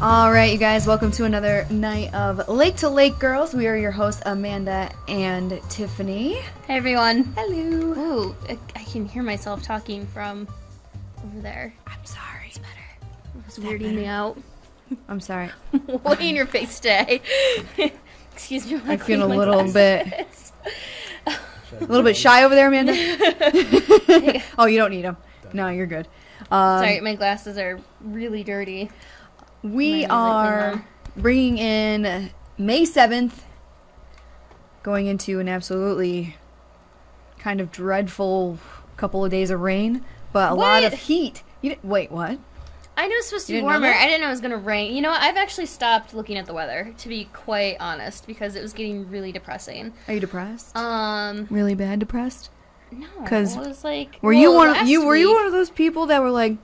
All right, you guys, welcome to another night of Lake to Lake Girls. We are your hosts, Amanda and Tiffany. Hey, everyone. Hello. Ooh, I can hear myself talking from over there. I'm sorry. It's better. It's weirding me out. I'm sorry. What in your face today? Excuse me. I feel a little bit shy over there, Amanda. Oh, you don't need them. No, you're good. Sorry, my glasses are really dirty. We are bringing in May 7th, going into an absolutely kind of dreadful couple of days of rain, but a lot of heat. Wait, what? I knew it was supposed to be warmer. I didn't know it was going to rain. You know what? I've actually stopped looking at the weather, to be quite honest, because it was getting really depressing. Are you depressed? Really bad depressed? No, because I was like, were you one of those people that were like,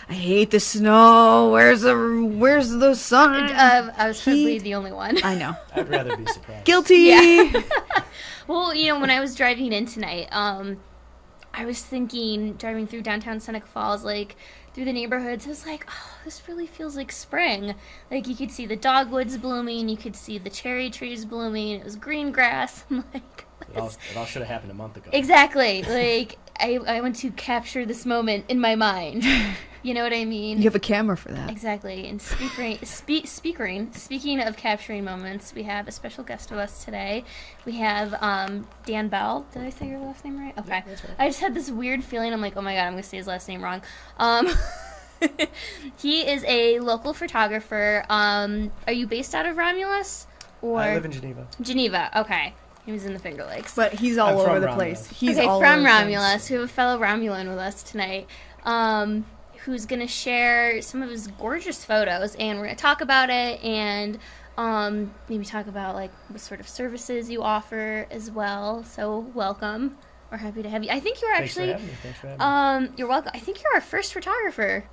I hate the snow. Where's the sun? I was probably the only one. I know. I'd rather be surprised. Guilty. Yeah. Well, you know, when I was driving in tonight, I was thinking, driving through downtown Seneca Falls, like through the neighborhoods, I was like, oh, this really feels like spring. Like you could see the dogwoods blooming, you could see the cherry trees blooming. It was green grass. I'm like. It all should have happened a month ago. Exactly. Like, I want to capture this moment in my mind. You know what I mean? You have a camera for that. Exactly. And speaking of capturing moments, we have a special guest with us today. We have Dan Bell. Did I say your last name right? Okay. Yeah, that's right. I just had this weird feeling. I'm like, oh my God, I'm going to say his last name wrong. He is a local photographer. Are you based out of Romulus? Or I live in Geneva. Geneva. Okay. He was in the Finger Lakes. But he's all over the place. He's all from over Romulus. We have a fellow Romulan with us tonight who's going to share some of his gorgeous photos, and we're going to talk about it and maybe talk about like what sort of services you offer as well. So welcome. We're happy to have you. I think you were actually... Thanks for having me. You're welcome. I think you're our first photographer.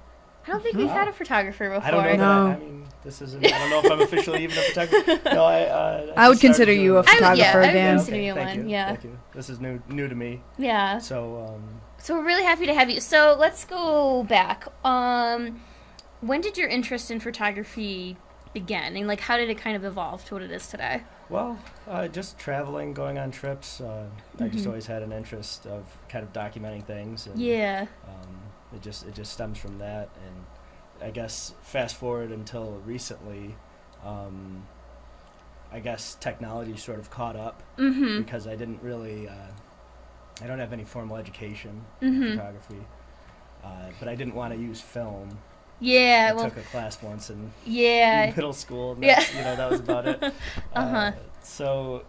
I don't think we've had a photographer before. I don't know. No. I mean, this isn't... I don't know if I'm officially even a photographer. No, I would consider you a photographer, Dan. I would consider you one. You. Yeah. Thank you. This is new to me. Yeah. So, So we're really happy to have you. So let's go back. When did your interest in photography begin? And like, how did it kind of evolve to what it is today? well, just traveling, going on trips. I just always had an interest of kind of documenting things. And, Yeah. It just stems from that, and I guess fast forward until recently, I guess technology sort of caught up because I didn't really, I don't have any formal education in photography, but I didn't want to use film. Yeah. I took a class once in Yeah. middle school, and Yeah. that was about it. So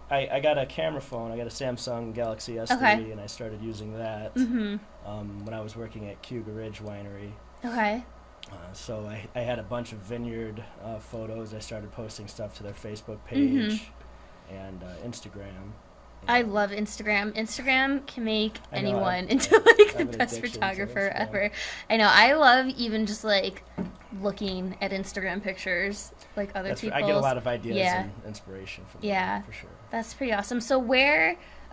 I got a camera phone. I got a Samsung Galaxy S3, and I started using that when I was working at Cougar Ridge Winery. Okay. So I had a bunch of vineyard photos. I started posting stuff to their Facebook page and Instagram. I love Instagram. Instagram can make I know, anyone I into like have the an best addiction to photographer Instagram. ever. I know. I love even just like looking at Instagram pictures, like other people's. I get a lot of ideas Yeah. and inspiration from Yeah. them, for sure. That's pretty awesome. So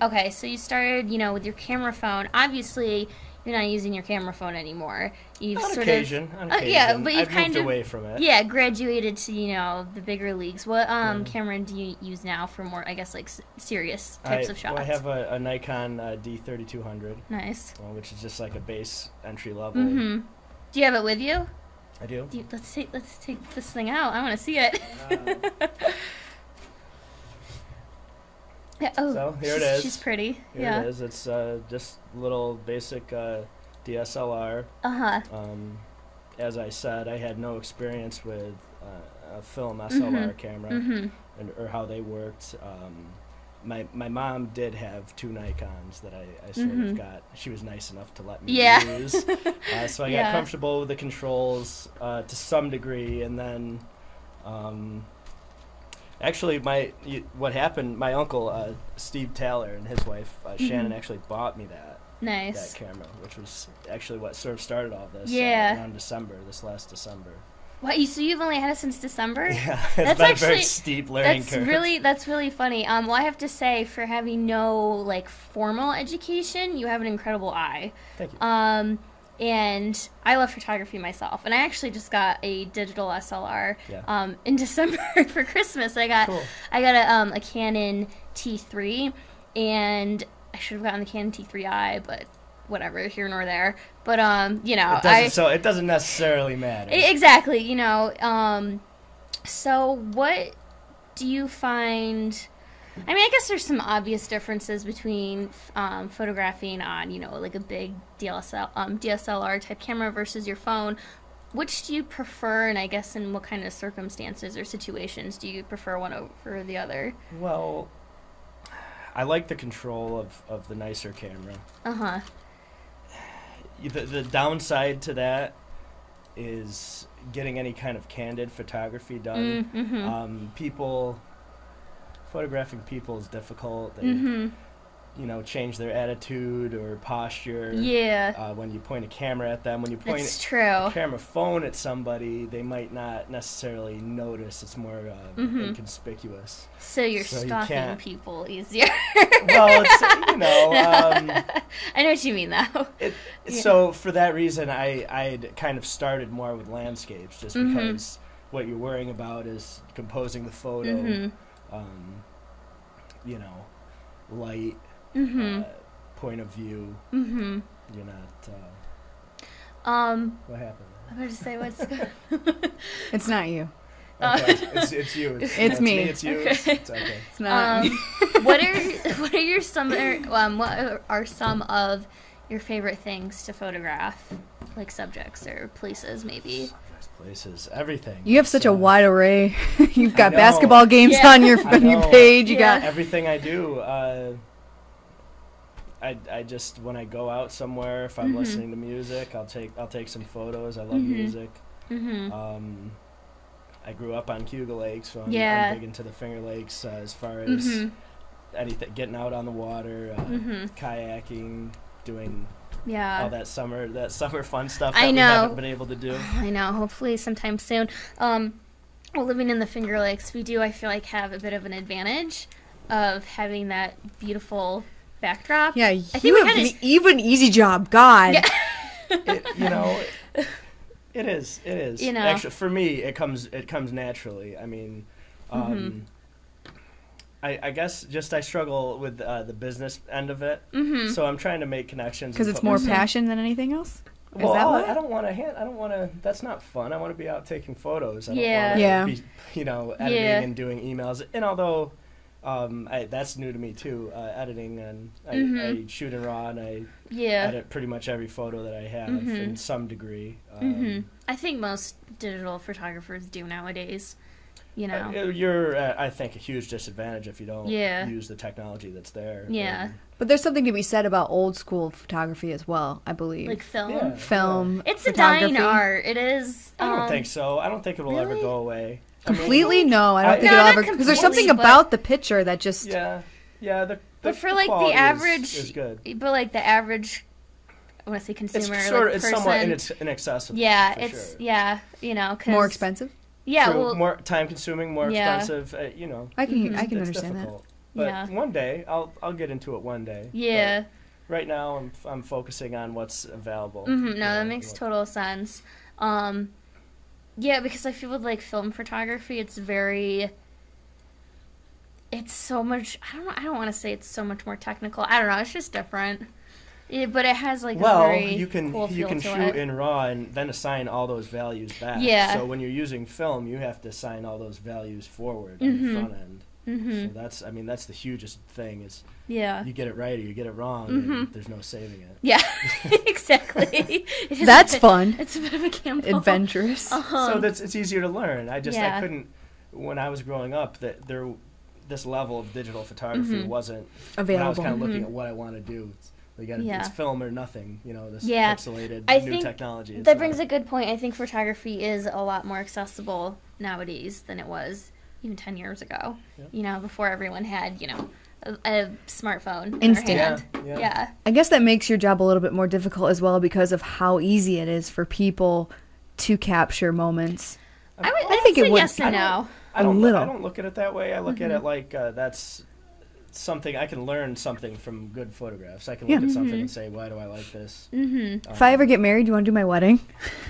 okay, so you started, with your camera phone. Obviously, you're not using your camera phone anymore. You've On sort occasion. yeah, but you've I've kind moved of away from it. Yeah, graduated to, the bigger leagues. What camera do you use now for more, I guess, like serious types of shots? Well, I have a Nikon D3200. Nice. Which is just like a base entry level. Do you have it with you? I do. Let's take this thing out. I want to see it. Yeah, So here it is. She's pretty. Here it is. It's just a little basic DSLR. As I said, I had no experience with a film SLR camera or how they worked. My mom did have two Nikons that I sort of got. She was nice enough to let me use. So I got comfortable with the controls to some degree, and then actually what happened, my uncle Steve Taylor and his wife Shannon actually bought me that camera, which was actually what sort of started all this around this last December. What? So you've only had it since December? Yeah, it's been a very steep learning curve. That's really funny. Well, I have to say, for having no formal education, you have an incredible eye. Thank you. And I love photography myself. And I actually just got a digital SLR in December for Christmas. I got a Canon T3, and I should have gotten the Canon T3i, but whatever, here nor there. But it doesn't necessarily matter. Exactly, so what do you find? I mean, I guess there's some obvious differences between photographing on, like a big DSLR type camera versus your phone. Which do you prefer, and I guess in what kind of circumstances or situations do you prefer one over the other? Well, I like the control of the nicer camera. Uh-huh. The downside to that is getting any kind of candid photography done. Mm-hmm. Photographing people is difficult. They, change their attitude or posture. Yeah. When you point a camera at them, when you point a camera phone at somebody, they might not necessarily notice. It's more inconspicuous. So you're stalking people easier. Well, it's, I know what you mean, though. So for that reason, I'd kind of started more with landscapes, just because what you're worrying about is composing the photo, light, point of view. You're not. What happened? I'm going to say what's good. It's not you. Okay. It's you. It's me. It's you. Okay. It's okay. It's not me. What are some of your favorite things to photograph, like subjects or places, maybe? Places, everything. You have such a wide array. You've got basketball games on your page. You got everything I do. I just, when I go out somewhere, if I'm listening to music, I'll take some photos. I love music. I grew up on Cuba Lake, so I'm big into the Finger Lakes as far as anything, getting out on the water, kayaking, doing all that summer fun stuff that we haven't been able to do. I know. Hopefully sometime soon. Well, living in the Finger Lakes, we do, I feel like, have a bit of an advantage of having that beautiful backdrop. Yeah, you have an even easy job. God. Yeah. It is. Actually, for me, it comes naturally. I mean, I guess just I struggle with the business end of it, so I'm trying to make connections. Because it's more passion than anything else. Well, I don't want to. That's not fun. I want to be out taking photos. I don't want to be, editing and doing emails. And although that's new to me too, editing, and I shoot in RAW and I edit pretty much every photo that I have in some degree. I think most digital photographers do nowadays. You're, I think, a huge disadvantage if you don't use the technology that's there. Yeah. But there's something to be said about old school photography as well, I believe. Like film? Yeah. Film. It's a dying art. It is. I don't think so. I don't think it will ever go away. Completely? No, I don't think it'll ever. Because there's something about the picture that just. Yeah. But for like the average. Is good. But like the average. I want to say consumer. It's somewhat inaccessible. Yeah, it's. Sure. Yeah, more expensive? Yeah, well, more time consuming, more expensive. I can understand difficult. That. But one day, I'll get into it one day. Yeah. But right now, I'm focusing on what's available. No, that makes total sense. Yeah, because I feel with like film photography, it's so much. I don't want to say it's so much more technical. I don't know. It's just different. Yeah, but it has like a very cool feel you can to shoot it. in RAW and then assign all those values back. Yeah. So when you're using film, you have to assign all those values forward on the front end. So that's the hugest thing is you get it right or you get it wrong and there's no saving it. Yeah, exactly. That's fun. It's a bit of a gamble. Adventurous. So it's easier to learn. I couldn't, when I was growing up, this level of digital photography wasn't available. When I was kind of looking at what I want to do. It's film or nothing, this pixelated new technology. That brings a good point. I think photography is a lot more accessible nowadays than it was even 10 years ago. Yep. Before everyone had, a smartphone in their hand. Yeah. I guess that makes your job a little bit more difficult as well because of how easy it is for people to capture moments. I think it would. Yes and no. I don't look at it that way. I look at it like that's something I can learn something from good photographs. I can look at something and say, why do I like this? If I ever get married, you want to do my wedding?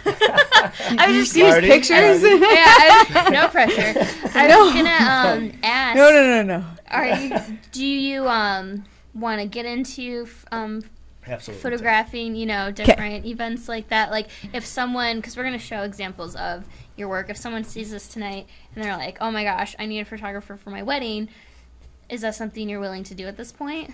I was just use pictures. No pressure. I was gonna ask. No. Do you want to get into Absolutely. photographing, different events like that? Like if someone, because we're going to show examples of your work, if someone sees this tonight and they're like, oh my gosh, I need a photographer for my wedding, is that something you're willing to do at this point?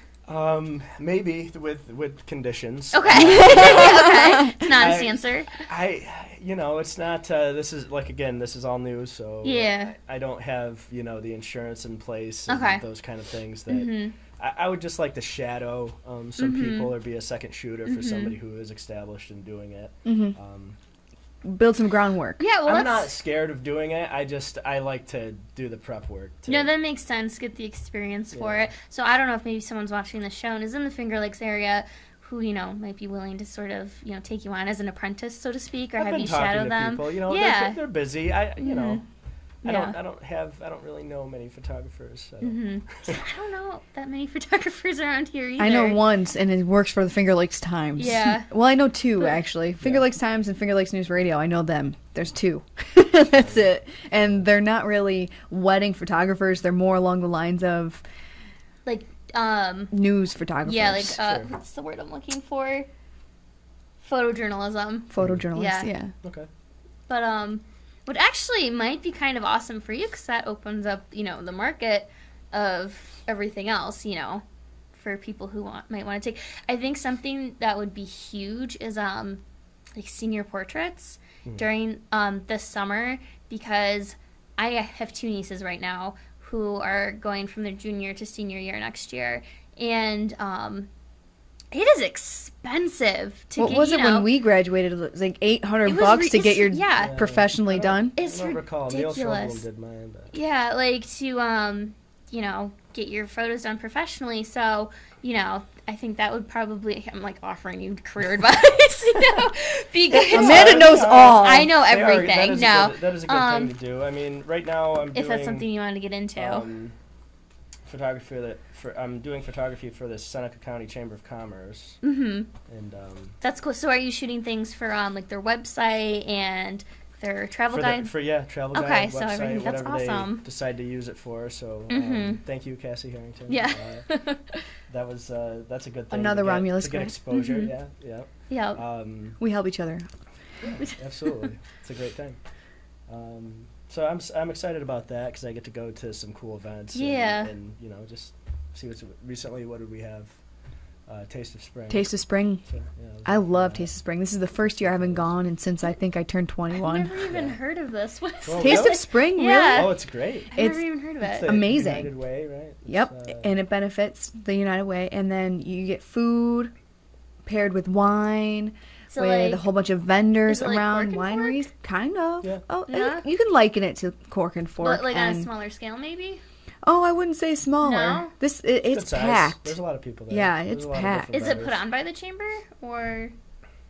Maybe with conditions. Okay. Okay. It's not an answer. It's not, this is all new, so yeah. I don't have, the insurance in place and those kind of things that I would just like to shadow some people or be a second shooter for somebody who is established in doing it. Build some groundwork. Yeah, well, I'm not scared of doing it. I like to do the prep work. No, that makes sense. Get the experience for it. So I don't know if maybe someone's watching the show and is in the Finger Lakes area who, might be willing to sort of, take you on as an apprentice, so to speak, or I've have been you talking shadow to them. People, yeah. they're busy. I Yeah. I don't really know many photographers. So. I don't know that many photographers around here either. I know once, and it works for the Finger Lakes Times. Yeah. Well, I know two, actually. Finger Lakes Times and Finger Lakes News Radio. I know them. There's two. That's it. And they're not really wedding photographers. They're more along the lines of... like, news photographers. Yeah, like, what's the word I'm looking for? Photojournalism. Photojournalists, yeah. Okay. But, what actually might be kind of awesome for you, because that opens up, the market of everything else, for people who might want to take. I think something that would be huge is, like, senior portraits during this summer, because I have two nieces right now who are going from their junior to senior year next year, and it is expensive to get. What was it when we graduated? It was like $800 to get your professionally done. It's I don't recall. Neil ridiculous. did mine. But. Yeah, like to get your photos done professionally. So I think that would probably. I'm like offering you career advice. Because Amanda knows all. I know everything. That is a good thing to do. I mean, right now I'm doing. If that's something you want to get into. I'm doing photography for the Seneca County Chamber of Commerce. And that's cool. So are you shooting things for like their website and their travel guide? Travel guide. Okay, website, so everything. That's awesome. They decide to use it for. So thank you, Cassie Harrington. Yeah. That's a good thing. Another Romulus guy. Good exposure. Yeah. We help each other. Yeah, absolutely. It's a great thing. So I'm excited about that because I get to go to some cool events. Yeah. And just see what's recently. What did we have? Taste of Spring. Taste of Spring. So, I love Taste of Spring. This is the first year I haven't gone, and since I think I turned 21. I've never even heard of this. Taste of Spring, really? Yeah. Oh, it's great. I've never even heard of it. It's the amazing. United Way, right? Yep, and it benefits the United Way, and then you get food paired with wine. So with a whole bunch of vendors around like wineries. Kind of. Yeah. Oh, yeah. You can liken it to Cork and Fork. But like on a smaller scale, maybe? Oh, I wouldn't say smaller. No? It's packed. There's a lot of people there. Yeah, it's packed. Is it put on by the chamber, or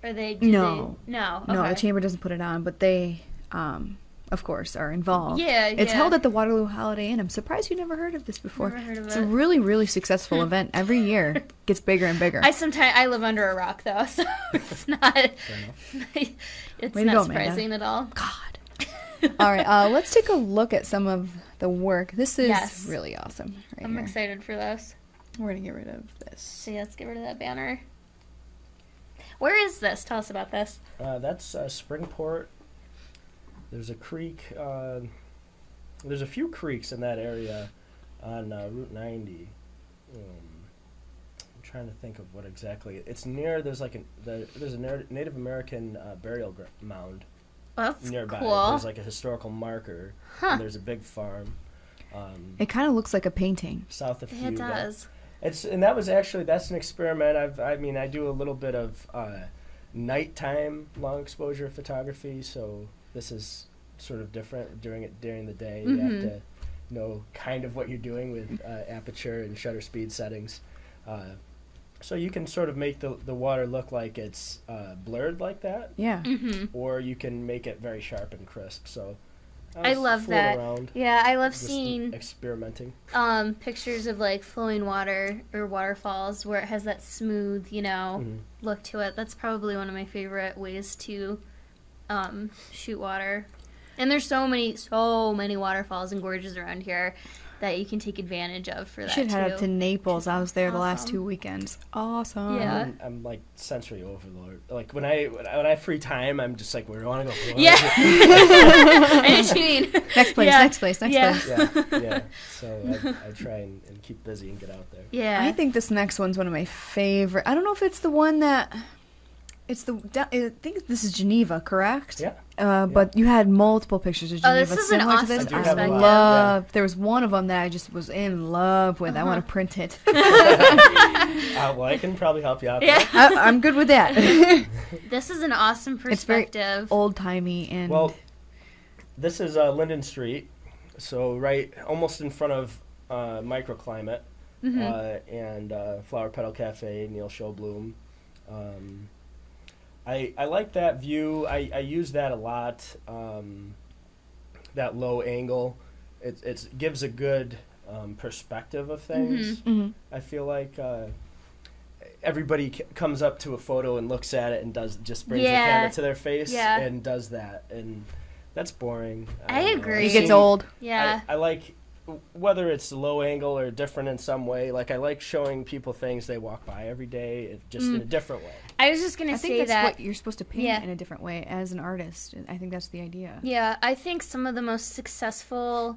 are they? No. No. No, the chamber doesn't put it on, but they, of course, are involved. Yeah, It's held at the Waterloo Holiday Inn. I'm surprised you never heard of this before. Never heard of It's it. a really, really successful event. Every year it gets bigger and bigger. I live under a rock though, so it's not. It's Way to not go, surprising Amanda. at all. God. All right, let's take a look at some of the work. This is really awesome. I'm excited for this. We're gonna get rid of this. So let's get rid of that banner. Where is this? Tell us about this. That's Springport. There's a creek. There's a few creeks in that area on Route 90. I'm trying to think of what exactly. It's near. There's a Native American burial mound. That's nearby. Cool. There's like a historical marker. And there's a big farm. It kind of looks like a painting. South of Fuga. It does. That's an experiment. I do a little bit of nighttime long exposure photography, so this is sort of different. Doing it during the day, you have to know kind of what you're doing with aperture and shutter speed settings. So you can sort of make the water look like it's blurred like that. Yeah. Or you can make it very sharp and crisp. So I love that. Around, yeah, I love seeing experimenting. Pictures of like flowing water or waterfalls where it has that smooth, look to it. That's probably one of my favorite ways to shoot water. And there's so many waterfalls and gorges around here that you can take advantage of for that. You should head up to Naples. I was there awesome. the last 2 weekends. Awesome. Yeah. I'm like sensory overload. Like when I have free time, I'm just like, where do I want to go? Yeah. I know what you mean. Next place. Yeah. So I try and keep busy and get out there. Yeah. I think this next one's one of my favorite. I don't know if it's the one that... I think this is Geneva, correct? Yeah. But you had multiple pictures of Geneva. This is an awesome perspective. I love. There was one of them that I just was in love with. I want to print it. Well, I can probably help you out. Yeah. I'm good with that. This is an awesome perspective. It's very old timey and. Well, this is Linden Street, so right almost in front of Microclimate and Flower Petal Cafe, Neil Schobloom. I like that view. I use that a lot. That low angle, it gives a good perspective of things. Mm-hmm. I feel like everybody comes up to a photo and looks at it and brings the camera to their face and does that, and that's boring. I agree. It gets old. Yeah. I like whether it's low angle or different in some way. Like I like showing people things they walk by every day, just in a different way. I was just gonna say that. I think that's what you're supposed to paint in a different way as an artist. I think that's the idea. Yeah, I think some of the most successful,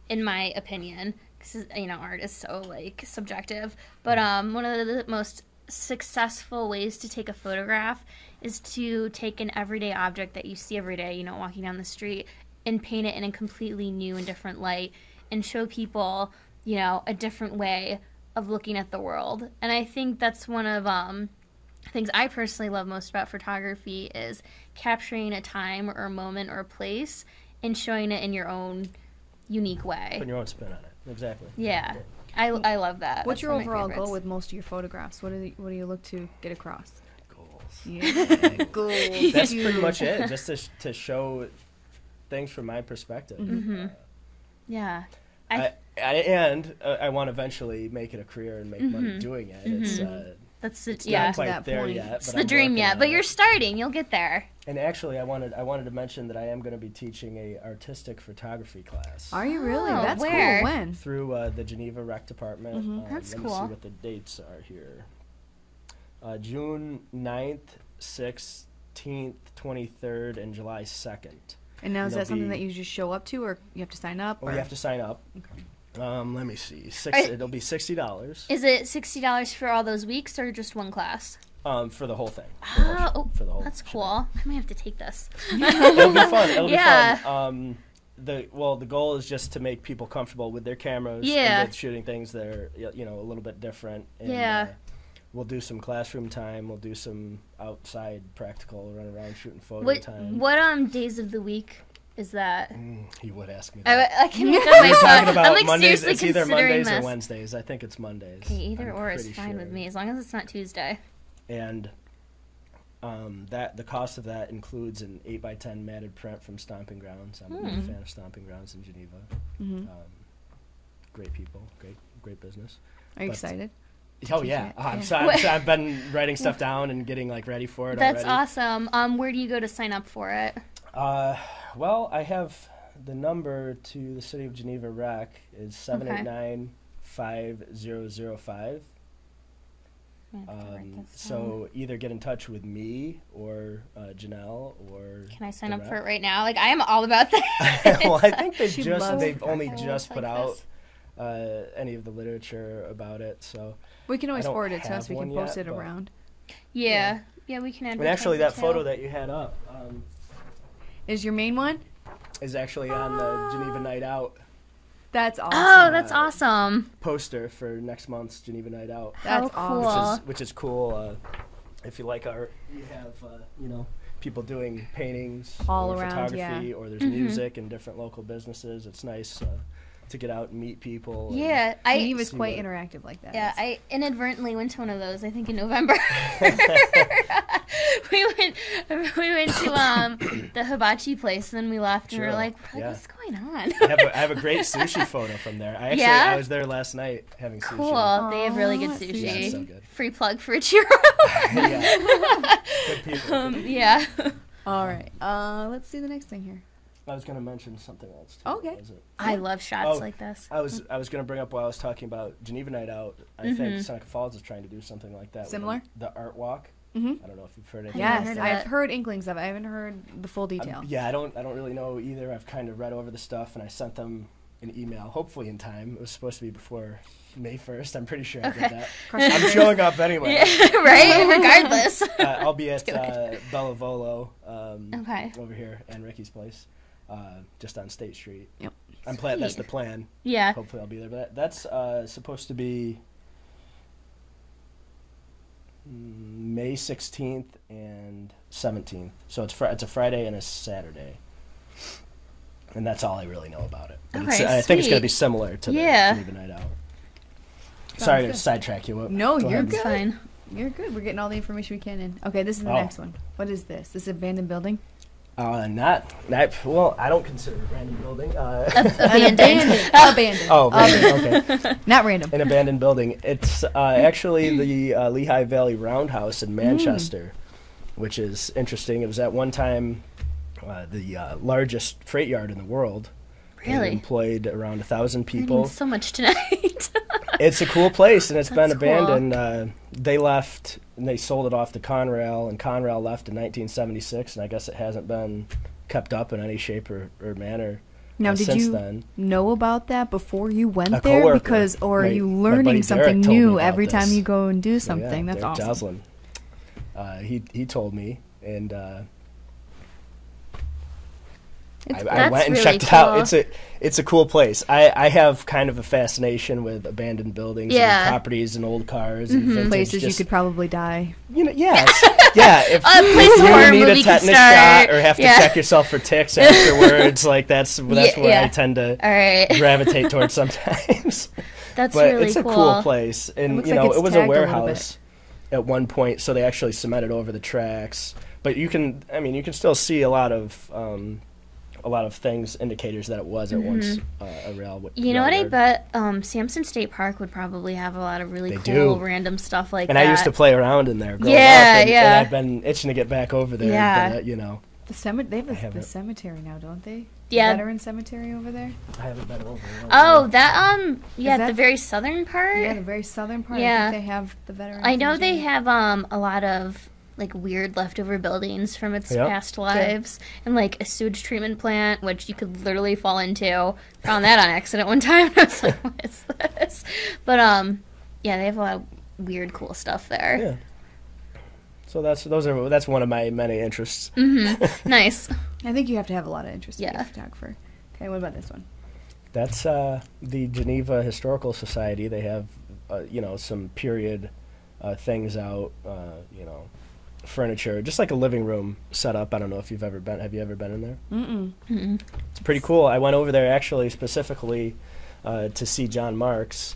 in my opinion, because art is so like subjective, but one of the most successful ways to take a photograph is to take an everyday object that you see every day, walking down the street, and paint it in a completely new and different light, and show people, a different way of looking at the world. And I think that's one of things I personally love most about photography is capturing a time or a moment or a place and showing it in your own unique way. Putting your own spin on it. Exactly. Yeah. I love that. What's your overall goal with most of your photographs? What do you look to get across? Goals. Yeah. Goals. That's pretty much it. Just to show things from my perspective. Mm-hmm. Yeah. I want to eventually make it a career and make money doing it. It's not quite there yet. It's the dream yet, but you're starting. You'll get there. And actually, I wanted to mention that I am going to be teaching a artistic photography class. Are you really? That's where? Cool. When? Through the Geneva Rec Department. That's let cool. me see what the dates are here. June 9th, 16th, 23rd, and July 2nd. And now is that something that you just show up to, or you have to sign up? Oh, you have to sign up. Okay. Let me see. It'll be $60. Is it $60 for all those weeks, or just one class? For the whole thing. For the whole. That's cool. I might have to take this. It'll be fun. It'll be fun. The goal is just to make people comfortable with their cameras and with shooting things that are a little bit different. And, we'll do some classroom time. We'll do some outside practical run around shooting photo time. What days of the week is that? He would ask me that. I can look at my phone. Talking about I'm like Mondays. seriously It's either Mondays this. or Wednesdays. I think it's Mondays. Okay, either or is fine with me as long as it's not Tuesday. And the cost of that includes an 8x10 matted print from Stomping Grounds. I'm a big fan of Stomping Grounds in Geneva. Mm-hmm. Great people, great business. Are you excited? Oh yeah, I've been writing stuff down and getting ready for it. That's awesome. Where do you go to sign up for it? Well, I have the number to the City of Geneva Rec is 789-5005. So either get in touch with me or Janelle or. Can I sign up for it right now? I am all about that. Well, I think they've only just put out any of the literature about it, so we can always forward it to us. We can post it around. Yeah, we can. But actually, that photo that you had up is your main one. Is actually on the Geneva Night Out. That's awesome. Oh, that's awesome. Poster for next month's Geneva Night Out. That's awesome. Which is cool. If you like art, you have people doing paintings all or around, photography, or there's music and different local businesses. It's nice. to get out and meet people. Yeah, he was quite interactive like that. Yeah, I inadvertently went to one of those. I think in November. we went to the hibachi place, and then we left, and we were like, what's going on? I have a great sushi photo from there. I was there last night having sushi. Cool. They have really good sushi. Yeah, so good. Free plug for Ichiro. Good people. Yeah. All right. Let's see the next thing here. I was going to mention something else too. Okay. I love shots like this. I was going to bring up while I was talking about Geneva Night Out. I think Seneca Falls is trying to do something like that. Similar? The art walk. Mm-hmm. I don't know if you've heard anything. Yes, I've heard inklings of it. I haven't heard the full details. I don't really know either. I've kind of read over the stuff, and I sent them an email, hopefully in time. It was supposed to be before May 1st. I'm pretty sure I did that. I'm showing up anyway. Yeah, right? Regardless. I'll be at Bella Volo over here and Ricky's place, just on State Street. Yep. That's the plan. Yeah. Hopefully I'll be there. But that's supposed to be May 16th and 17th. So it's a Friday and a Saturday. And that's all I really know about it. But I think it's going to be similar to the Geneva Night Out. Sorry to sidetrack you. No, you're good. Fine. You're good. We're getting all the information we can in. Okay, this is the next one. What is this? This is an abandoned building? Well, I don't consider it a random building. Abandoned. Oh, okay. Not random. An abandoned building. It's actually the Lehigh Valley Roundhouse in Manchester, which is interesting. It was at one time the largest freight yard in the world. Really? It employed around 1,000 people. I need so much tonight. It's a cool place, and it's been That's abandoned. cool. They left, and they sold it off to Conrail, and Conrail left in 1976, and I guess it hasn't been kept up in any shape or manner Now, did since you then. know about that before you went A there? coworker. Or are you My learning buddy something Derek told me new about every time this. you go and do something? That's Derek awesome. Joslin. He told me, and I That's went and really checked it out. It's a cool place. I have kind of a fascination with abandoned buildings and properties and old cars and vintage, Places you could probably die. yeah. If horror you need movie a can tetanus start. shot or have to check yourself for ticks afterwards, like that's where I tend to gravitate towards sometimes. That's but really it's a cool. cool place, and looks you like know it's it was tagged a a little warehouse at one point, so they actually cemented over the tracks. But you can still see a lot of things, indicators that it was at once a rail. You know what? I bet Sampson State Park would probably have a lot of really cool random stuff like that. And I used to play around in there growing up, and I've been itching to get back over there. Yeah. But, you know. They have the cemetery now, don't they? Yeah. The veteran cemetery over there? I haven't been over there. Oh, the very southern part? Yeah, the very southern part. Yeah. I think they have the veteran I know cemetery. they have a lot of like weird leftover buildings from its past lives, and like a sewage treatment plant, which you could literally fall into. Found that on accident one time. I was like, what is this? But they have a lot of weird, cool stuff there. Yeah. So that's one of my many interests. Nice. I think you have to have a lot of interest in being Yeah. a photographer. Okay, what about this one? That's the Geneva Historical Society. They have some period things out. Furniture, just like a living room setup. I don't know if you've ever been. Have you ever been in there? Mm-mm. It's pretty cool. I went over there actually specifically to see John Marks,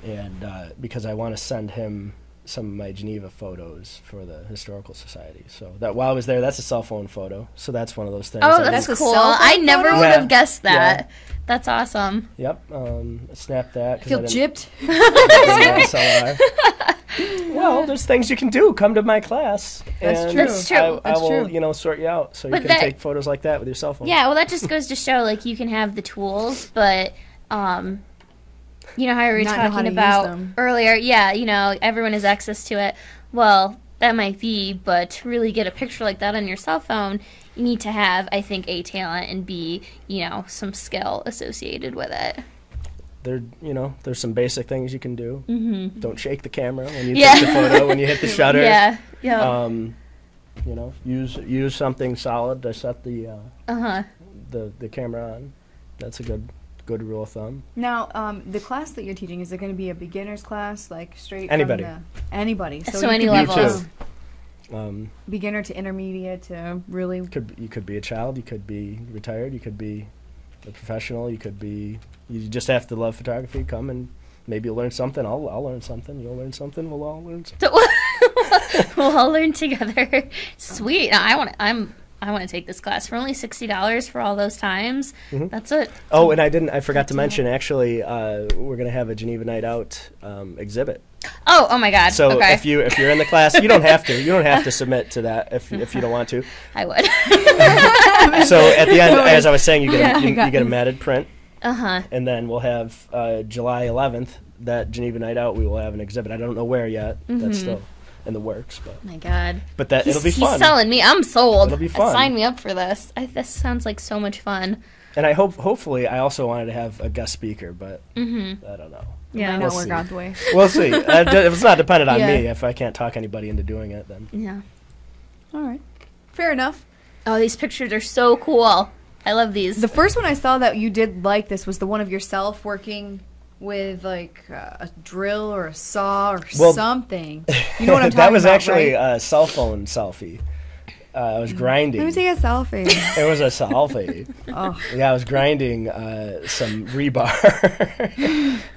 and because I want to send him some of my Geneva photos for the Historical Society. So that while I was there, that's a cell phone photo. So that's one of those things. Oh, That's that's a cool. cell phone I never photo? would Yeah. have guessed that. Yeah. That's awesome. Yep. I snapped that. I feel gypped. Well, there's things you can do. Come to my class. That's and true. That's true. I That's will, true. sort you out so But you can that- take photos like that with your cell phone. Yeah, well, that just goes to show, like, you can have the tools, but, you know how we were Not know how talking to use about them. earlier? Yeah, everyone has access to it. Well, that might be, but to really get a picture like that on your cell phone, you need to have, I think, A, talent, and B, some skill associated with it. There's some basic things you can do. Mm-hmm. Don't shake the camera when you Yeah. take the photo, when you hit the shutter. Yeah. Use something solid to set the Uh-huh. the camera on. That's a good rule of thumb. Now, the class that you're teaching, is it going to be a beginner's class, like straight Anybody. from anybody? So you any could be levels. from beginner to intermediate to really... You could be a child, you could be retired, you could be a professional. You could be. You just have to love photography. Come and maybe you'll learn something. I'll learn something. You'll learn something. We'll all learn something. We'll all learn together. Sweet. I want to take this class for only $60 for all those times. Mm-hmm. That's it. Oh, and I forgot to mention, actually, we're going to have a Geneva Night Out exhibit. Oh my God. So okay. if you're in the class, you don't have to submit to that if you don't want to. I would. So at the end, as I was saying, you get a matted print. Uh-huh. And then we'll have July 11th, that Geneva Night Out, we will have an exhibit. I don't know where yet. Mm-hmm. That's still in the works. But my God. But it'll be fun. He's selling me. I'm sold. It'll be fun. Sign me up for this. This sounds like so much fun. And I hopefully, I also wanted to have a guest speaker, but I don't know. Yeah, we'll work out the way. We'll see. If it's not dependent on me, if I can't talk anybody into doing it, then. Yeah. All right. Fair enough. Oh, these pictures are so cool. I love these. The first one I saw that you did like this was the one of yourself working with like a drill or a saw or something. You know what I'm talking about, that was actually right? a cell phone selfie. I was grinding. Let me take a selfie. It was a selfie. Oh. Yeah, I was grinding some rebar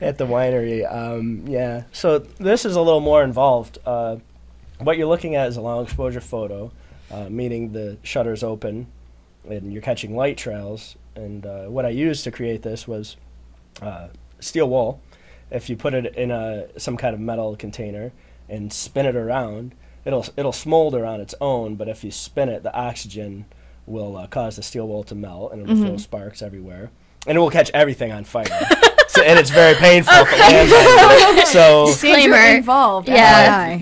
at the winery. Yeah, so this is a little more involved. What you're looking at is a long exposure photo, meaning the shutter's open and you're catching light trails. And what I used to create this was steel wool. If you put it in some kind of metal container and spin it around, it'll smolder on its own, but if you spin it, the oxygen will cause the steel wool to melt, and it'll throw sparks everywhere. And it will catch everything on fire. And it's very painful if it lands on you. So, disclaimer involved. Yeah.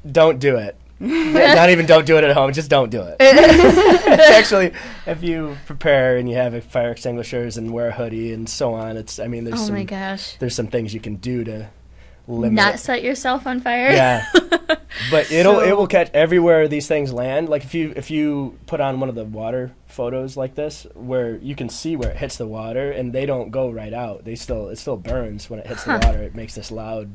Don't do it. Not even don't do it at home, just don't do it. Actually, if you prepare and you have fire extinguishers and wear a hoodie and so on, there's some things you can do to limit not set yourself on fire. Yeah. But it will catch everywhere these things land. Like if you put on one of the water photos like this, where you can see where it hits the water, and they don't go right out. It still burns when it hits the water. It makes this loud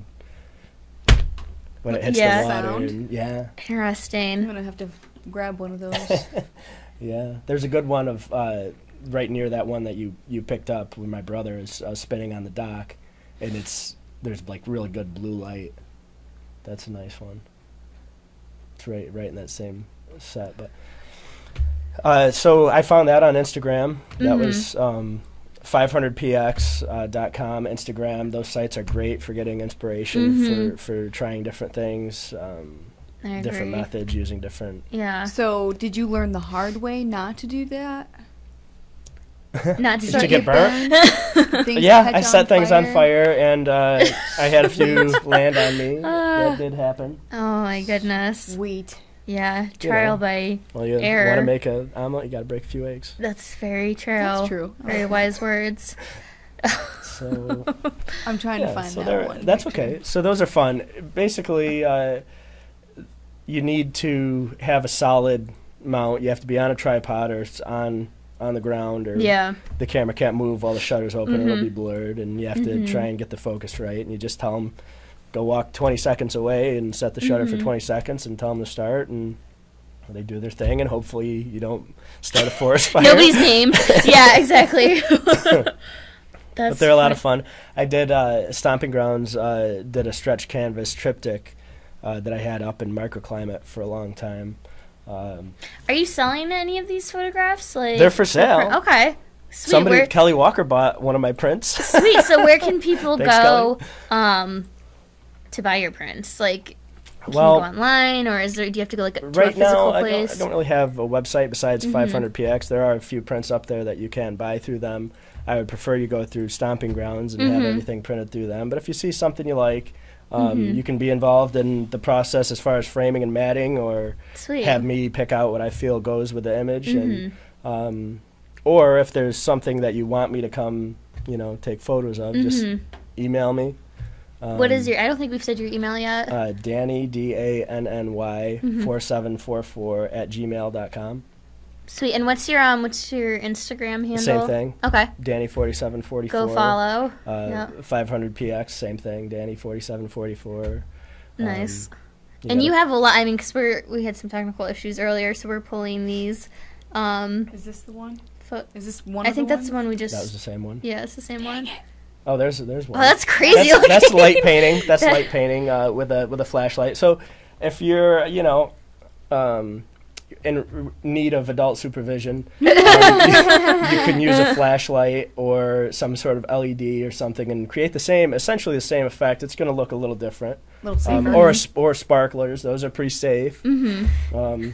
when it hits the water. And, Interesting. I'm gonna have to grab one of those. Yeah, there's a good one of right near that one that you picked up with my brother. I was spinning on the dock, and there's like really good blue light. That's a nice one. It's right in that same set. But so I found that on Instagram. That was 500px.com, Instagram. Those sites are great for getting inspiration for trying different things, different methods, using different. Yeah. So did you learn the hard way not to do that? Not to get burnt? Yeah, I set things on fire, and I had a few land on me. That did happen. Oh my goodness. Sweet. Yeah, trial by error. Want to make an omelet, you got to break a few eggs. That's very true. That's true. Very wise words. So I'm trying to find that one. That's okay. So those are fun. Basically, you need to have a solid mount. You have to be on a tripod, or it's on the ground, or the camera can't move while the shutter's open, or it'll be blurred, and you have to try and get the focus right, and you just tell them, go walk 20 seconds away and set the shutter for 20 seconds and tell them to start, and they do their thing, and hopefully you don't start a forest fire. Nobody's named. Yeah, exactly. But they're a lot of fun. I did Stomping Grounds, did a stretch canvas triptych that I had up in microclimate for a long time. Are you selling any of these photographs? They're for sale. Okay. Sweet. Kelly Walker bought one of my prints. Sweet. So where can people Thanks, go to buy your prints? Can you go online, or do you have to go to a physical place? I don't really have a website besides 500px. There are a few prints up there that you can buy through them. I would prefer you go through Stomping Grounds and have everything printed through them. But if you see something you like, you can be involved in the process as far as framing and matting, or have me pick out what I feel goes with the image. And or if there's something that you want me to come, take photos of, just email me. What is your? I don't think we've said your email yet. Danny DANNY 4744 @gmail.com. Sweet. And what's your Instagram handle? Same thing. Okay. Danny4744. Go follow. 500px, same thing. Danny4744. Nice. And you have a lot. Because we had some technical issues earlier, so we're pulling these. Is this the one? Is this one? I think that's the one we just. That was the same one. Yeah, it's the same one. Oh, there's one. Oh, that's crazy. That's light painting. That's light painting with a flashlight. So if you're in need of adult supervision, you can use a flashlight or some sort of LED or something and create essentially the same effect. It's going to look a little different. A little safer. Or sparklers. Those are pretty safe. Mm-hmm.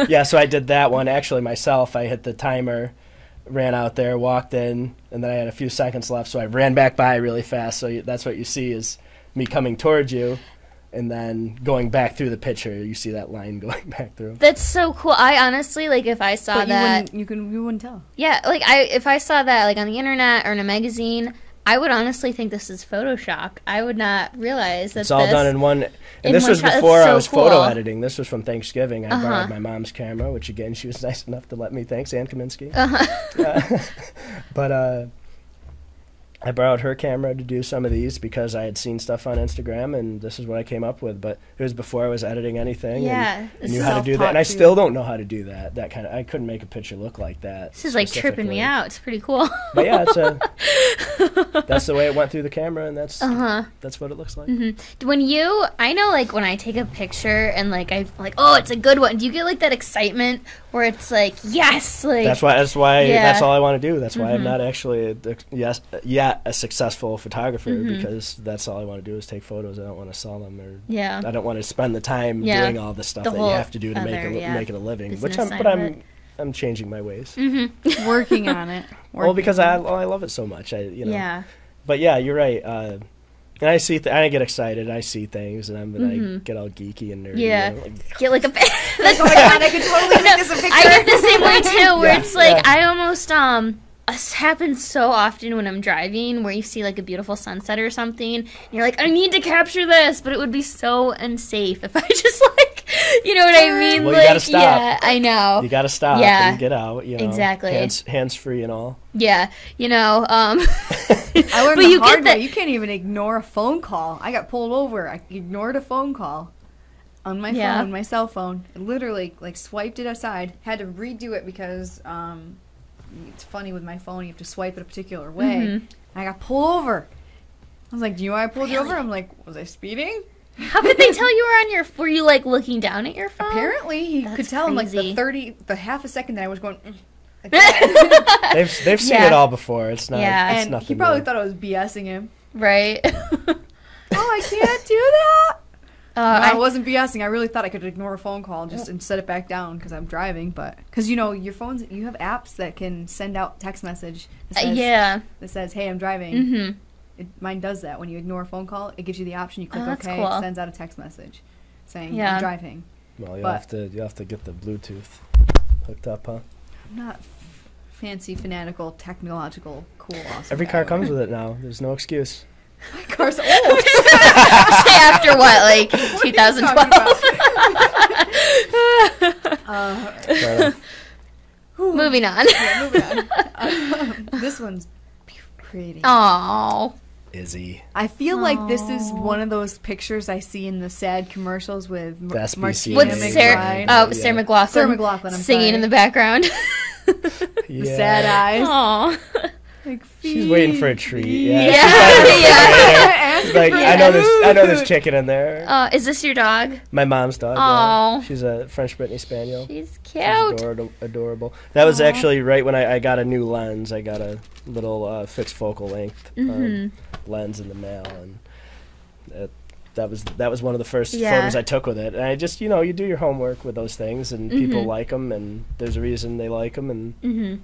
Yeah, so I did that one actually myself. I hit the timer, ran out there, walked in, and then I had a few seconds left, so I ran back by really fast. So that's what you see is me coming towards you. And then going back through the picture, you see that line going back through. That's so cool. I honestly, like, if I saw that... You wouldn't tell. Yeah, like, if I saw that, like, on the internet or in a magazine, I would honestly think this is Photoshop. I would not realize that it's all done in one... And this was before I was photo editing. This was from Thanksgiving. I borrowed my mom's camera, which, again, she was nice enough to let me. Thanks, Ann Kaminsky. But I borrowed her camera to do some of these because I had seen stuff on Instagram, and this is what I came up with. But it was before I was editing anything. Yeah, and knew how to do that, and I still don't know how to do that. That kind of, I couldn't make a picture look like that. This is like tripping me out. It's pretty cool. But yeah, that's the way it went through the camera, and that's what it looks like. Mm-hmm. I know, like, when I take a picture and like I'm like, oh, it's a good one. Do you get like that excitement where it's like, yes, like that's why that's all I want to do. That's why I'm not actually a successful photographer, because that's all I want to do is take photos. I don't want to sell them, or I don't want to spend the time doing all the stuff that you have to do to make it a living. I'm changing my ways. Working on it. Well, because I love it so much. But yeah, you're right. And I see, I get excited. I see things, and I get all geeky and nerdy. Yeah, get like a. That's oh my god! I could totally make this a picture. I get the same way too, where it's like I almost This happens so often when I'm driving, where you see like a beautiful sunset or something, and you're like, I need to capture this, but it would be so unsafe if I just like, you know what I mean? Well, like, you gotta stop. Yeah, I know. You gotta stop and get out. You know, exactly. Hands free and all. Yeah, I learned the hard way. You can't even ignore a phone call. I got pulled over. I ignored a phone call on my phone, my cell phone. I literally like swiped it aside. Had to redo it because it's funny with my phone. You have to swipe it a particular way. I got pulled over. I was like, "Do you know why I pulled you over?" I'm like, "Was I speeding?" How could they tell you were on your? Were you like looking down at your phone? Apparently, he could tell in like the half a second that I was going. They've seen it all before. It's not. Yeah, it's and nothing he probably new. thought I was BSing him. Right. Oh, I can't do that. No, I wasn't BSing. I really thought I could ignore a phone call and set it back down because I'm driving. But because your phones, you have apps that can send out text message. That says, "Hey, I'm driving." Mine does that. When you ignore a phone call, it gives you the option. You click OK, cool. It sends out a text message saying, "I'm driving." Well, you'll have to get the Bluetooth hooked up, huh? I'm not fancy, fanatical, technological, cool, awesome. Every car comes with it now. There's no excuse. My car's old. After what, like 2012? Moving on. Yeah, moving on. This one's pretty. Aww. Izzy. I feel like this is one of those pictures I see in the sad commercials with Martina McBride. Sarah McLachlan. Sarah McLachlan, singing in the background. The sad eyes. Aww. Like, she's waiting for a treat. Yeah. Like, I know there's chicken in there. Is this your dog? My mom's dog. Aww. Yeah. She's a French Brittany Spaniel. She's cute. She's adorable. That was actually right when I got a new lens. I got a little fixed focal length lens in the mail, and that was one of the first photos I took with it. And I just, you do your homework with those things, and people like them, and there's a reason they like them, and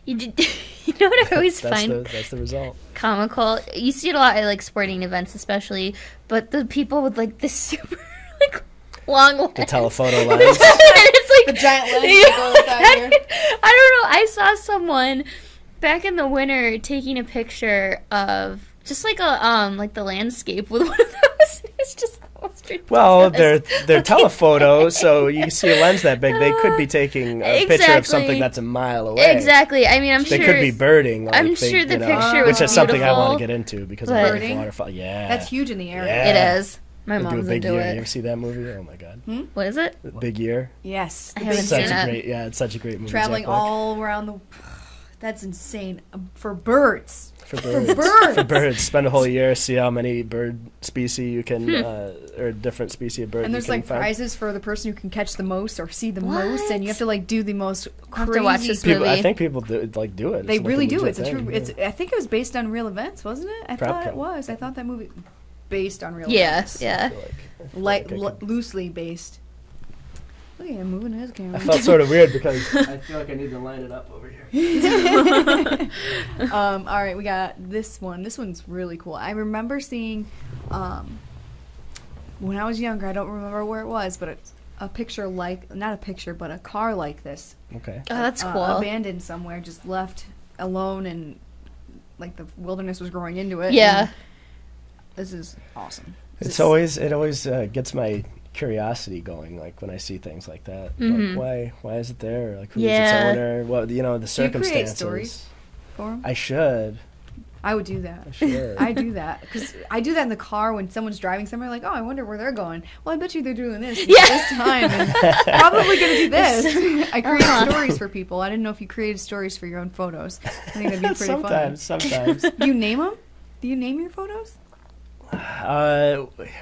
you know what I always find that's the result. Comical. You see it a lot at like sporting events, especially, but the people with like this super like long lens. The telephoto lens. It's like the giant lens. I don't know. I saw someone back in the winter taking a picture of just like a like the landscape with one of those. It's just well, they're telephoto, so you see a lens that big, they could be taking a picture of something that's a mile away. Exactly. I mean, they could be birding. Like, I'm sure the picture was which is something I want to get into because of birding. waterfall. Yeah, that's huge in the area. Yeah. It is. My They do a mom's Big into Year. it. You ever see that movie? Oh my god. What is it? Big Year. Yes. I haven't Such seen a it. great, yeah, it's such a great movie. Traveling Jack Black. all around the. That's insane. For birds. For birds. birds. For birds. Spend a whole year, see how many bird species you can, or different species of bird And you there's can like find. prizes for the person who can catch the most or see the What? most, and you have to like do the most I'll have crazy. to watch this People, I movie. think people do it. They It's like really a do. legit It's a true. thing, It's. yeah. I think it was based on real events, wasn't it? I thought it was. I thought that movie based on real Yeah, events. yeah. I feel like I could- Loosely based. Look at him moving his camera. I felt sort of weird because I feel like I need to line it up over here. All right, we got this one. This one's really cool. I remember seeing, when I was younger, I don't remember where it was, but a picture like, not a picture, but a car like this. Okay. Oh, that's cool. Abandoned somewhere, just left alone, and like the wilderness was growing into it. Yeah. and This is awesome. It always gets my curiosity going, like when I see things like that. Mhm. Like, why is it there? Like, who's Yeah. its owner? What, the Do you create circumstances. stories for 'em? I should. I would do that. I should. I do that because I do that in the car when someone's driving somewhere. Like, oh, I wonder where they're going. Well, I bet you they're doing this Yeah. this time, and probably gonna do this. I create stories for people. I didn't know if you created stories for your own photos. I think that'd be pretty Sometimes. fun. Do you name them? Do you name your photos?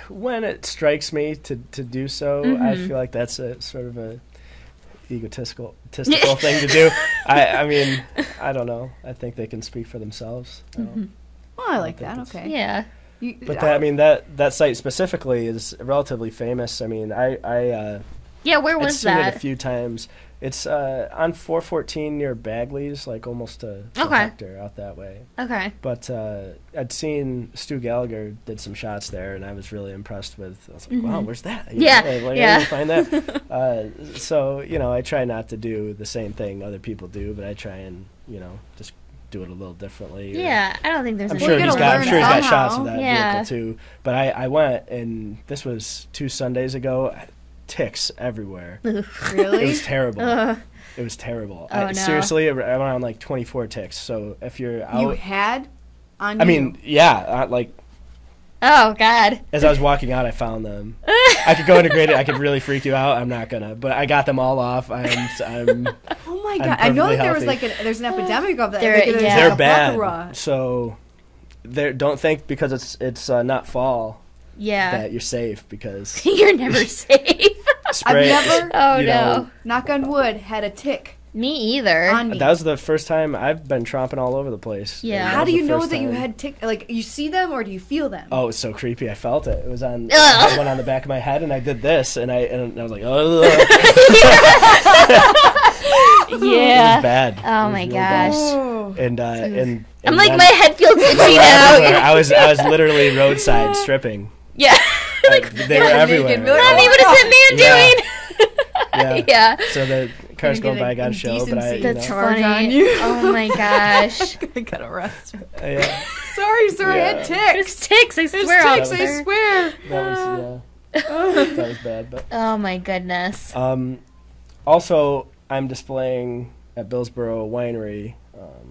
When it strikes me to do so, I feel like that's a sort of a egotistical thing to do. I mean, I don't know. I think they can speak for themselves. Well, I like think that. it's- Okay. Yeah. But that site specifically is relatively famous. I mean, Yeah, where I've was seen it that? a few times. It's on 414 near Bagley's, like almost to Okay. Hector out that way. Okay. But I'd seen Stu Gallagher did some shots there, and I was really impressed with. I was like, wow, where's that? You Yeah, know, like, yeah. I didn't find that. So I try not to do the same thing other people do, but I try and just do it a little differently. or- Yeah, I don't think there's I'm any sure you he's gotta got. I'm learn sure he's got somehow. shots of that Yeah. vehicle too. But I went, and this was 2 Sundays ago. Ticks everywhere. Really? It was terrible. It was terrible. Oh, no. Seriously, around like 24 ticks. So if you're out, You had on. I mean, yeah, like Oh, God. as I was walking out, I found them. I could go into great. I could really freak you out. I'm not gonna, but I got them all off. I'm Oh my I'm god! I know perfectly that there was healthy. like there's an epidemic of that. They're- Like, there's yeah. like they're a bad. plethora. So don't think because it's not fall Yeah. that you're safe, because You're never safe. spray. I've never, Oh, you know, knock on wood, had a tick Me either. on me. That was the first time. I've been tromping all over the place. Yeah. That How was do the you know first that you time. had tick? Like you see them or do you feel them? Oh, it was so creepy. I felt it. It was on. Ugh. I went on the back of my head, and I did this, and I was like, oh, it Yeah. was bad. It Oh was my really gosh. Oh. bad. And I'm like, then- my head feels itchy now. I was literally roadside stripping. Yeah. They were everywhere. naked, really? Mommy, what is that man Yeah. doing? Yeah. Yeah. So the cars Gonna going get by a got a show, but I, indecency. That's Charge funny. on you. Oh my gosh. I got arrested. yeah, Sorry, sir. I had Yeah. ticks. There's ticks, I There's swear. ticks. officer. I swear. that was bad. But Oh my goodness. also, I'm displaying at Billsboro Winery.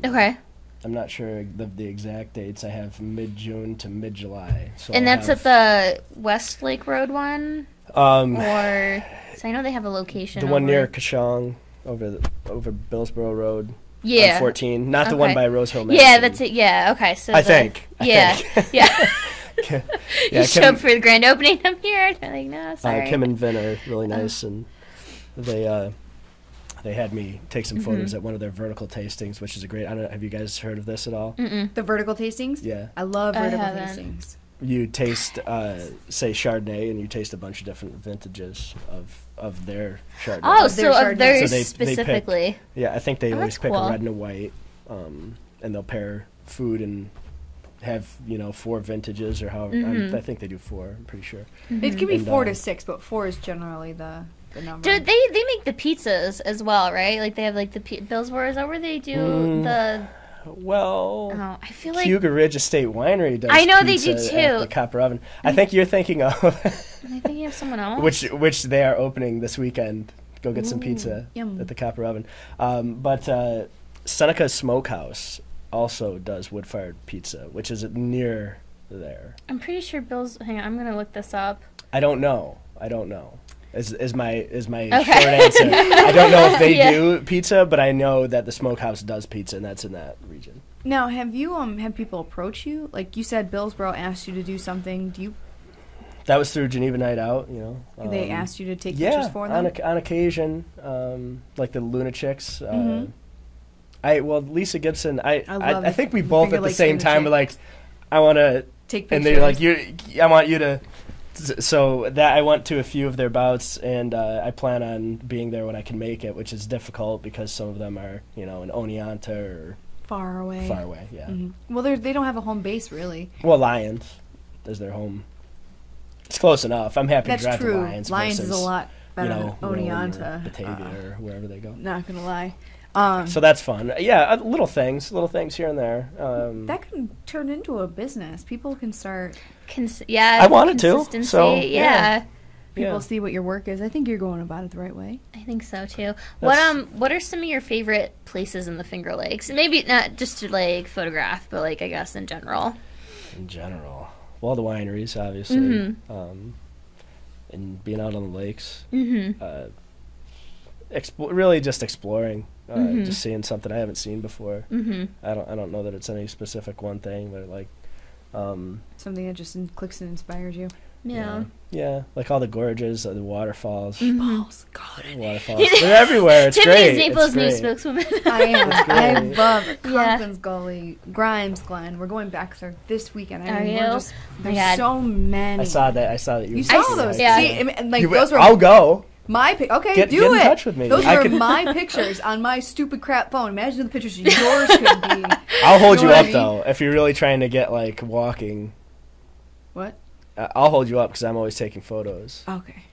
Okay. I'm not sure the exact dates. I have mid-June to mid-July. So And I'll that's have, at the West Lake Road one? Or, so I know they have a location. the one over- near Kashong over Billsboro Road. Yeah. On 14, not the one Okay. by Rose Hill. Yeah, Mansion. that's it. Yeah, okay. So I the- think. Yeah. Yeah. Yeah, You show up for the grand opening. I'm here. They're like, no, sorry. Kim and Vin are really nice, and they had me take some photos at one of their vertical tastings, which is a great. I don't know, have you guys heard of this at all? The vertical tastings. Yeah, I love I vertical haven't. tastings. you taste say Chardonnay, and you taste a bunch of different vintages of their Chardonnay. Oh, Of their so Chardonnay. of theirs So they pick- specifically. Yeah, I think they Oh, always that's pick cool. a red and a white, and they'll pair food and have 4 vintages or however. I think they do 4. I'm pretty sure. It can be And, 4 to 6, but 4 is generally the number. Do they make the pizzas as well, right? Like they have like the Billsboro, is that where they do the? Well, Oh, I feel like Cayuga Ridge Estate Winery does. I know they pizza do at too. the Copper Oven. I think you're thinking of am I thinking of someone else? which they are opening this weekend. Go get some pizza yum. at the Copper Oven. But Seneca Smokehouse also does wood-fired pizza, which is near there. I'm pretty sure Bill's. Hang on, I'm gonna look this up. I don't know. Is my short answer. I don't know if they do pizza, but I know that the Smokehouse does pizza, and that's in that region. Now, have you had people approach you? Like you said, Billsboro asked you to do something. Do you? That was through Geneva Night Out, you know. They asked you to take pictures for them? On occasion, like the Luna Chicks. Lisa Gibson. I think we both at the same time were like, I want to take pictures, and they're like, I want you to. So that I went to a few of their bouts, and I plan on being there when I can make it, which is difficult because some of them are, you know, in Oneonta or far away. Yeah. Mm-hmm. Well, they don't have a home base really. Well, Lions is their home. It's close enough. I'm happy to drive to Lions. Lions is a lot better than Oneonta, Batavia, or wherever they go. Not gonna lie. So that's fun. Yeah, little things here and there. That can turn into a business. People can start. I wanted to. So yeah. People see what your work is. I think you're going about it the right way. I think so too. What are some of your favorite places in the Finger Lakes? Maybe not just to like photograph, but like I guess in general. Well, the wineries, obviously, and being out on the lakes. Really just exploring. Just seeing something I haven't seen before. I don't know that it's any specific one thing, but like something that just clicks and inspires you. Yeah, like all the gorges, the waterfalls. Waterfalls. They're everywhere. It's Tiffany's great. Naples' new spokeswoman. I am. I love Compton's Gully, Grimes Glen. We're going back there this weekend. Are you? There's so many. I saw that. You saw those. Yeah. See, like those were. I'll go. Okay, get in touch with me. Those were my pictures on my stupid crap phone. Imagine the pictures yours could be. I'll hold you up though if you're really trying to get like walking. What? I'll hold you up because I'm always taking photos. Okay.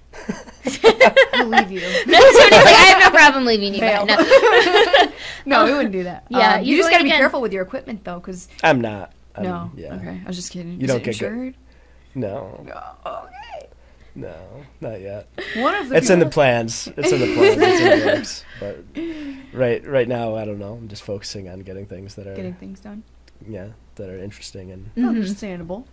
I'll leave you. I have no problem leaving you. No, we wouldn't do that. Yeah, you just got to be careful with your equipment though, because I'm not. No. Yeah. Okay. I was just kidding. You don't get insured? No. Okay. No, not yet. It's in the plans. It's in the works. But right now, I don't know. I'm just focusing on getting things done. Yeah, that are interesting and Understandable.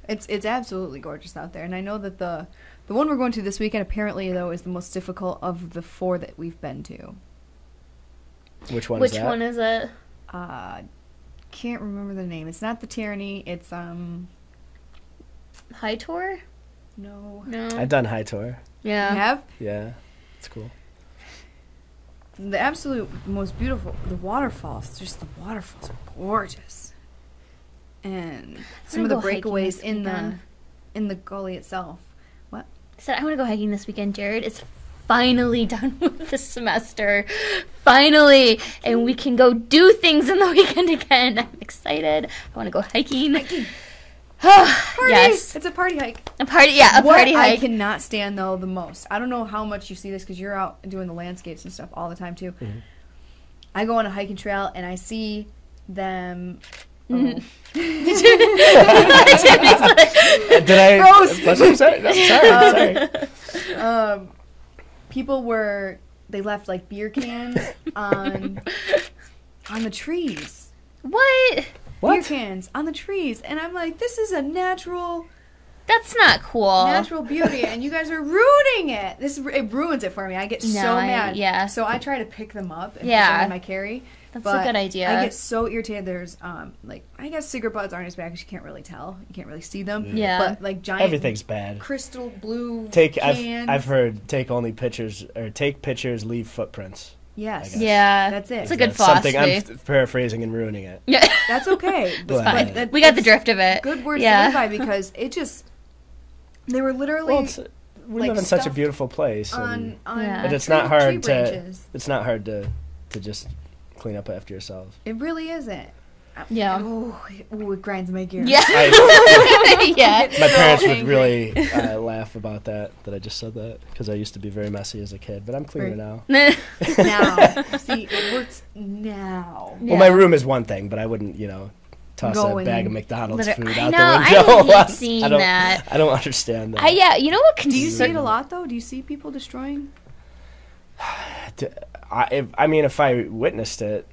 It's absolutely gorgeous out there, and I know that the one we're going to this weekend apparently though is the most difficult of the 4 that we've been to. Which one is that? Which one is it? Can't remember the name. It's not the Tyranny. It's High Tour. No. I've done High Tour. Yeah. You have? Yeah, it's cool. The absolute most beautiful, the waterfalls. Just the waterfalls are gorgeous, and some of the breakaways in the gully itself. What? I said I want to go hiking this weekend, Jared. It's finally done with the semester. Finally, and we can go do things in the weekend again. I'm excited. I want to go hiking. Party. Yes. It's a party hike. A party hike. I cannot stand, though, the most. I don't know how much you see this because you're out doing the landscapes and stuff all the time, too. Mm-hmm. I go on a hiking trail, and I see them... Did I... Gross. Sorry. People were... They left, like, beer cans on the trees. What? Beer cans on the trees, and I'm like, this is a natural. That's not cool. Natural beauty, and you guys are ruining it. It ruins it for me. I get so mad. Yeah. So I try to pick them up and put them in my carry. That's a good idea. I get so irritated. There's I guess cigarette butts aren't as bad because you can't really tell. You can't really see them. Yeah. But like giant. Everything's bad. Crystal blue. Cans. I've heard take pictures, leave footprints. Yes. Yeah. That's it. It's a good philosophy. Something I'm paraphrasing and ruining it. Yeah. That's okay. But we got the drift of it. Good words to live by because it just. They were literally. Well, we live in such a beautiful place, and it's not hard to. It's not hard to just clean up after yourselves. It really isn't. Yeah. It grinds my gears. Yeah. Yeah. My parents would really laugh about that I just said that because I used to be very messy as a kid, but I'm cleaner now. Now, see, it works now. Well, my room is one thing, but I wouldn't, toss a bag of McDonald's food out the window. I hate seeing that. I don't understand that. Yeah, you know what? Do you see it a lot though? Do you see people destroying? I mean, if I witnessed it,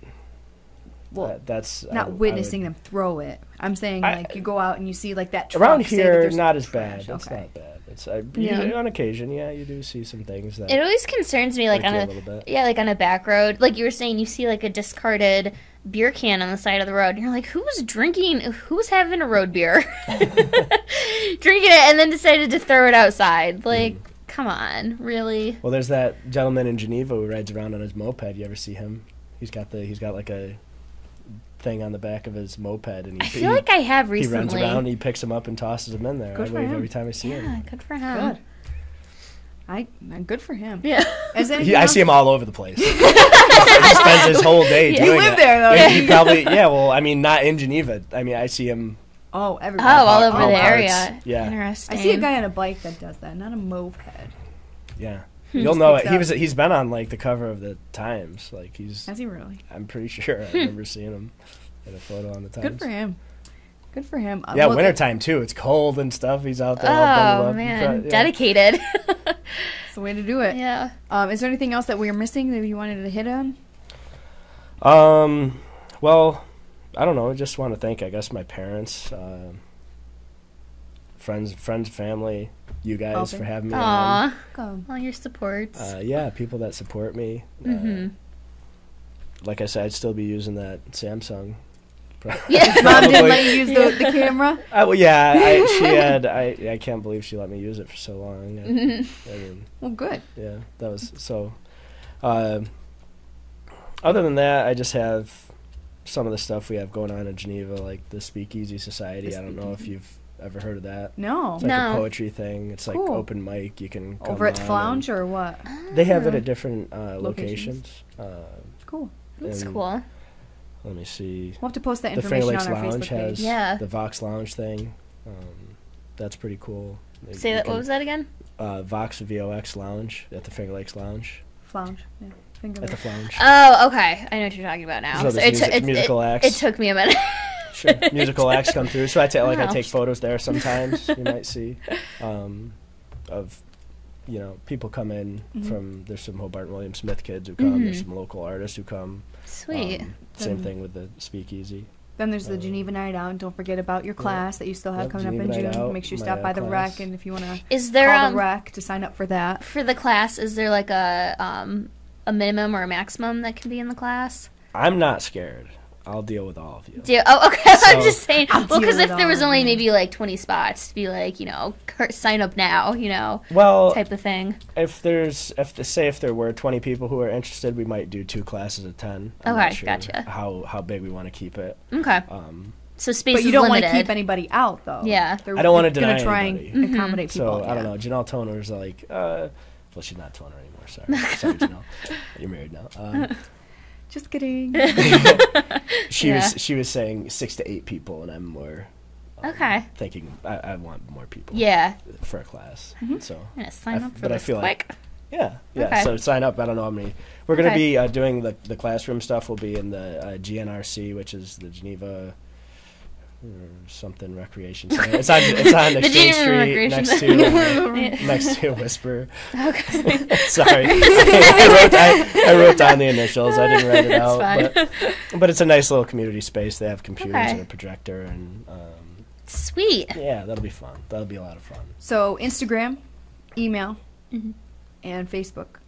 Well, that's not witnessing them throw it. I'm saying like you go out and you see like that truck, around here. Not as bad. Trash. It's Okay. not bad. It's on occasion, yeah, you do see some things that It always concerns me, like on a little bit. like on a back road, like you were saying, you see like a discarded beer can on the side of the road, and you're like, who's having a road beer, drinking it, and then decided to throw it outside? Like, come on, really? Well, there's that gentleman in Geneva who rides around on his moped. You ever see him? He's got like a thing on the back of his moped, and I feel like I have recently. He runs around, he picks them up and tosses them in there. I wave every time I see him. Yeah, good for him. Good for him. Yeah. I see him all over the place. He spends his whole day doing it. You live there, though. Yeah, he probably, well, I mean, not in Geneva. I mean, I see him. Oh, everywhere. All over the area. Yeah. Interesting. I see a guy on a bike that does that, not a moped. Yeah. You'll know it. He's been on like the cover of the Times. Like Has he really? I'm pretty sure. I remember seeing him in a photo on the Times. Good for him. Good for him. Yeah, wintertime too. It's cold and stuff. He's out there all bundled up. Man, dedicated. That's the way to do it. Yeah. Is there anything else that we are missing that you wanted to hit on? Well, I don't know. I just want to thank, I guess, my parents, friends, family, you guys for having me on. All your supports. Yeah, people that support me. Like I said, I'd still be using that Samsung. Yeah, Mom didn't let you use the camera? Well, yeah, she had. I can't believe she let me use it for so long. I mean, well, good. Yeah, that was so. Other than that, I just have some of the stuff we have going on in Geneva, like the Speakeasy Society. I don't know if you've ever heard of that. No. It's like a poetry thing. It's like open mic. You can come over at the Flounge or what? They have it at different locations. Cool. That's cool. Let me see. We'll have to post that information on our Facebook page. Has the Vox Lounge thing. That's pretty cool. Say that. What was that again? Vox VOX Lounge at the Finger Lakes Lounge. Flounge. Yeah. At the Flounge. Oh, okay. I know what you're talking about now. So musical acts. It took me a minute. Sure. Musical acts come through. So I take photos there sometimes. You might see of. People come in from, there's some Hobart and William Smith kids who come, there's some local artists who come. Sweet. Same thing with the Speakeasy. Then there's the Geneva Night Out, and don't forget about your class that you still have coming up in June. Make sure you stop by the rec, and if you want to call the rec to sign up for that. For the class, is there like a minimum or a maximum that can be in the class? I'm not scared. I'll deal with all of you. Okay. So, I'm just saying. Well, because if there was only maybe like 20 spots, to be like, sign up now, type of thing. If there were 20 people who are interested, we might do 2 classes of 10. I'm not sure gotcha. How big we want to keep it. Okay. So space is limited. But you don't want to keep anybody out, though. Yeah. I don't want to deny try anybody. And accommodate people. So, I don't know. Janelle Toner's like, well, she's not Toner anymore. Sorry, Janelle. You're married now. Just kidding. She was saying 6 to 8 people, and I'm more thinking I want more people. Yeah. For a class. So sign up for this quick. Yeah. Okay. So sign up. I don't know how many. We're going to be doing the classroom stuff. Will be in the GNRC, which is the Geneva something recreation center. It's on Exchange Street next to Whisper. Okay. Sorry, I wrote down the initials. I didn't write it out. But it's a nice little community space. They have computers and a projector and. Sweet. Yeah, that'll be fun. That'll be a lot of fun. So Instagram, email, and Facebook,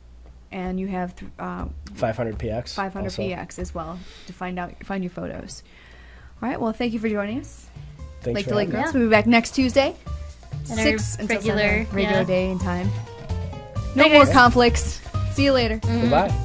and you have 500px. 500px as well to find your photos. All right. Well, thank you for joining us. Thanks Lake for to Lake Girls. We'll be back next Tuesday, and 6 until regular day and time. No more conflicts. See you later. Goodbye.